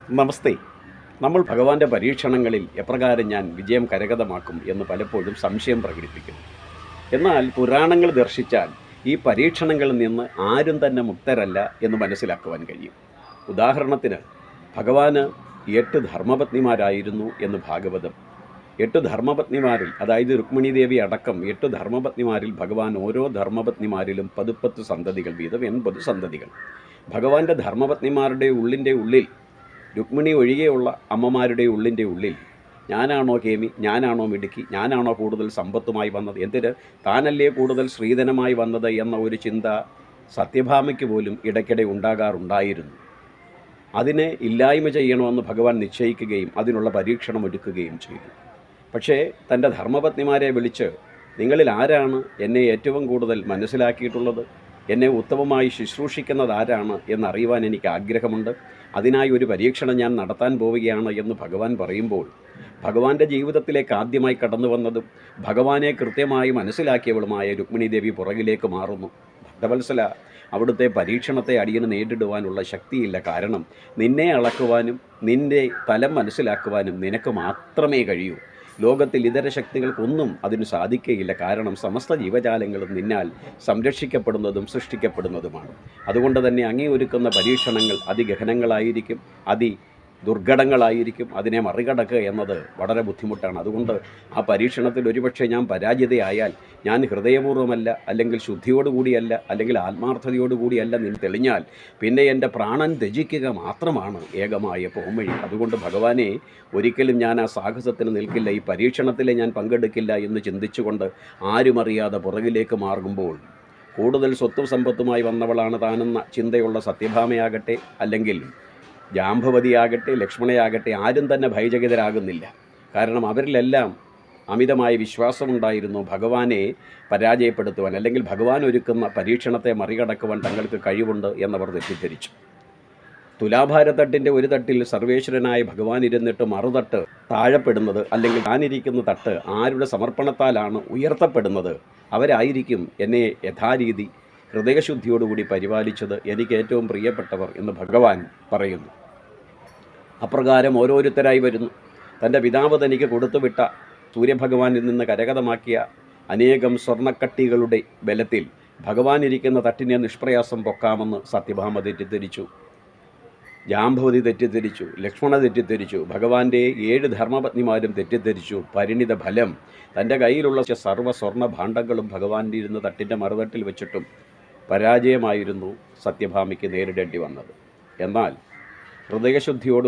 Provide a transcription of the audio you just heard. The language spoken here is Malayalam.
നമസ്തേ. നമ്മൾ ഭഗവാന്റെ പരീക്ഷണങ്ങളിൽ എപ്രകാരം ഞാൻ വിജയം കരഗതമാക്കും എന്ന് പലപ്പോഴും സംശയം പ്രകടിപ്പിക്കുന്നു. എന്നാൽ പുരാണങ്ങൾ ദർശിച്ചാൽ ഈ പരീക്ഷണങ്ങളിൽ നിന്ന് ആരും തന്നെ മുക്തരല്ല എന്ന് മനസ്സിലാക്കുവാൻ കഴിയും. ഉദാഹരണത്തിന്, ഭഗവാന് 8 ധർമ്മപത്നിമാരായിരുന്നു എന്ന് ഭാഗവതം. 8 ധർമ്മപത്നിമാരിൽ, അതായത് രുക്മിണി ദേവി അടക്കം 8 ധർമ്മപത്നിമാരിൽ ഭഗവാൻ ഓരോ ധർമ്മപത്നിമാരിലും 10 സന്തതികൾ വീതം 80 സന്തതികൾ. ഭഗവാന്റെ ധർമ്മപത്നിമാരുടെ ഉള്ളിൽ രുക്മിണി ഒഴികെയുള്ള അമ്മമാരുടെ ഉള്ളിൽ ഞാനാണോ കേമി, ഞാനാണോ മിടുക്കി, ഞാനാണോ കൂടുതൽ സമ്പത്തുമായി വന്നത്, എന്തിന് താനല്ലേ കൂടുതൽ ശ്രീധനമായി വന്നത് എന്ന ഒരു ചിന്ത സത്യഭാമയ്ക്ക് പോലും ഇടയ്ക്കിടെ ഉണ്ടാകാറുണ്ടായിരുന്നു. അതിനെ ഇല്ലായ്മ ചെയ്യണമെന്ന് ഭഗവാൻ നിശ്ചയിക്കുകയും അതിനുള്ള പരീക്ഷണം ഒരുക്കുകയും ചെയ്തു. പക്ഷേ തൻ്റെ ധർമ്മപത്നിമാരെ വിളിച്ച്, നിങ്ങളിൽ ആരാണ് എന്നെ ഏറ്റവും കൂടുതൽ മനസ്സിലാക്കിയിട്ടുള്ളത്, എന്നെ ഉത്തമമായി ശുശ്രൂഷിക്കുന്നത് ആരാണ് എന്നറിയുവാൻ എനിക്ക് ആഗ്രഹമുണ്ട്, അതിനായി ഒരു പരീക്ഷണം ഞാൻ നടത്താൻ പോവുകയാണ് എന്ന് ഭഗവാൻ പറയുമ്പോൾ, ഭഗവാന്റെ ജീവിതത്തിലേക്ക് ആദ്യമായി കടന്നു വന്നതും ഭഗവാനെ കൃത്യമായി മനസ്സിലാക്കിയവളുമായ രുക്മിണി ദേവി പുറകിലേക്ക് മാറുന്നു. ഭക്തവത്സല, അവിടുത്തെ പരീക്ഷണത്തെ അടിയന് നേരിടുവാനുള്ള ശക്തിയില്ല. കാരണം നിന്നെ അളക്കുവാനും നിൻ്റെ തലം മനസ്സിലാക്കുവാനും നിനക്ക് മാത്രമേ കഴിയൂ. ലോകത്തിൽ ഇതര ശക്തികൾക്കൊന്നും അതിന് സാധിക്കുകയില്ല. കാരണം സമസ്ത ജീവജാലങ്ങളും നിന്നാൽ സംരക്ഷിക്കപ്പെടുന്നതും സൃഷ്ടിക്കപ്പെടുന്നതുമാണ്. അതുകൊണ്ട് തന്നെ അങ്ങേ ഒരുക്കുന്ന പരീക്ഷണങ്ങൾ അതിഗഹനങ്ങളായിരിക്കും, ദുർഘടങ്ങളായിരിക്കും. അതിനെ മറികടക്കുക എന്നത് വളരെ ബുദ്ധിമുട്ടാണ്. അതുകൊണ്ട് ആ പരീക്ഷണത്തിൽ ഒരുപക്ഷെ ഞാൻ പരാജിതയായാൽ, ഞാൻ ഹൃദയപൂർവ്വമല്ല, അല്ലെങ്കിൽ ശുദ്ധിയോടുകൂടിയല്ല, അല്ലെങ്കിൽ ആത്മാർത്ഥതയോടുകൂടിയല്ല നിന്ന് തെളിഞ്ഞാൽ പിന്നെ എൻ്റെ പ്രാണൻ ത്യജിക്കുക മാത്രമാണ് ഏകമായ പോംവഴി. അതുകൊണ്ട് ഭഗവാനെ, ഒരിക്കലും ഞാൻ ആ സാഹസത്തിന് നിൽക്കില്ല, ഈ പരീക്ഷണത്തിൽ ഞാൻ പങ്കെടുക്കില്ല എന്ന് ചിന്തിച്ചുകൊണ്ട് ആരുമറിയാതെ പുറകിലേക്ക് മാറുമ്പോൾ, കൂടുതൽ സ്വത്തും സമ്പത്തുമായി വന്നവളാണ് താനെന്ന ചിന്തയുള്ള സത്യഭാമയാകട്ടെ, അല്ലെങ്കിൽ ജാംബവതിയാകട്ടെ, ലക്ഷ്മണയാകട്ടെ, ആരും തന്നെ ഭയചകിതരാകുന്നില്ല. കാരണം അവരിലെല്ലാം അമിതമായ വിശ്വാസമുണ്ടായിരുന്നു ഭഗവാനെ പരാജയപ്പെടുത്തുവാൻ, അല്ലെങ്കിൽ ഭഗവാൻ ഒരുക്കുന്ന പരീക്ഷണത്തെ മറികടക്കുവാൻ തങ്ങൾക്ക് കഴിവുണ്ട് എന്നവർ തെറ്റിദ്ധരിച്ചു. തുലാഭാരത്തട്ടിൻ്റെ ഒരു തട്ടിൽ സർവേശ്വരനായ ഭഗവാൻ ഇരുന്നിട്ട് മറുതട്ട് താഴെപ്പെടുന്നത്, അല്ലെങ്കിൽ താനിരിക്കുന്ന തട്ട് ആരുടെ സമർപ്പണത്താലാണ് ഉയർത്തപ്പെടുന്നത്, അവരായിരിക്കും എന്നെ യഥാരീതി ഹൃദയശുദ്ധിയോടുകൂടി പരിപാലിച്ചത്, എനിക്ക് ഏറ്റവും പ്രിയപ്പെട്ടവർ എന്ന് ഭഗവാൻ പറയുന്നു. അപ്രകാരം ഓരോരുത്തരായി വരുന്നു. തൻ്റെ പിതാവ് തനിക്ക് കൊടുത്തുവിട്ട സൂര്യഭഗവാനിൽ നിന്ന് കരഗതമാക്കിയ അനേകം സ്വർണ്ണക്കട്ടികളുടെ ബലത്തിൽ ഭഗവാൻ ഇരിക്കുന്ന തട്ടിനെ നിഷ്പ്രയാസം പൊക്കാമെന്ന് സത്യഭാമ തെറ്റിദ്ധരിച്ചു, ജാംബവതി തെറ്റിദ്ധരിച്ചു, ലക്ഷ്മണ തെറ്റിദ്ധരിച്ചു, ഭഗവാന്റെ 7 ധർമ്മപത്നിമാരും തെറ്റിദ്ധരിച്ചു. പരിണിത ഫലം, തൻ്റെ കയ്യിലുള്ള സർവ്വ സ്വർണ്ണ ഭാണ്ഡങ്ങളും ഭഗവാന്റെ ഇരുന്ന് തട്ടിൻ്റെ മറുതട്ടിൽ വെച്ചിട്ടും പരാജയമായിരുന്നു സത്യഭാമയ്ക്ക് നേരിടേണ്ടി വന്നത്. എന്നാൽ ഹൃദയശുദ്ധിയോട്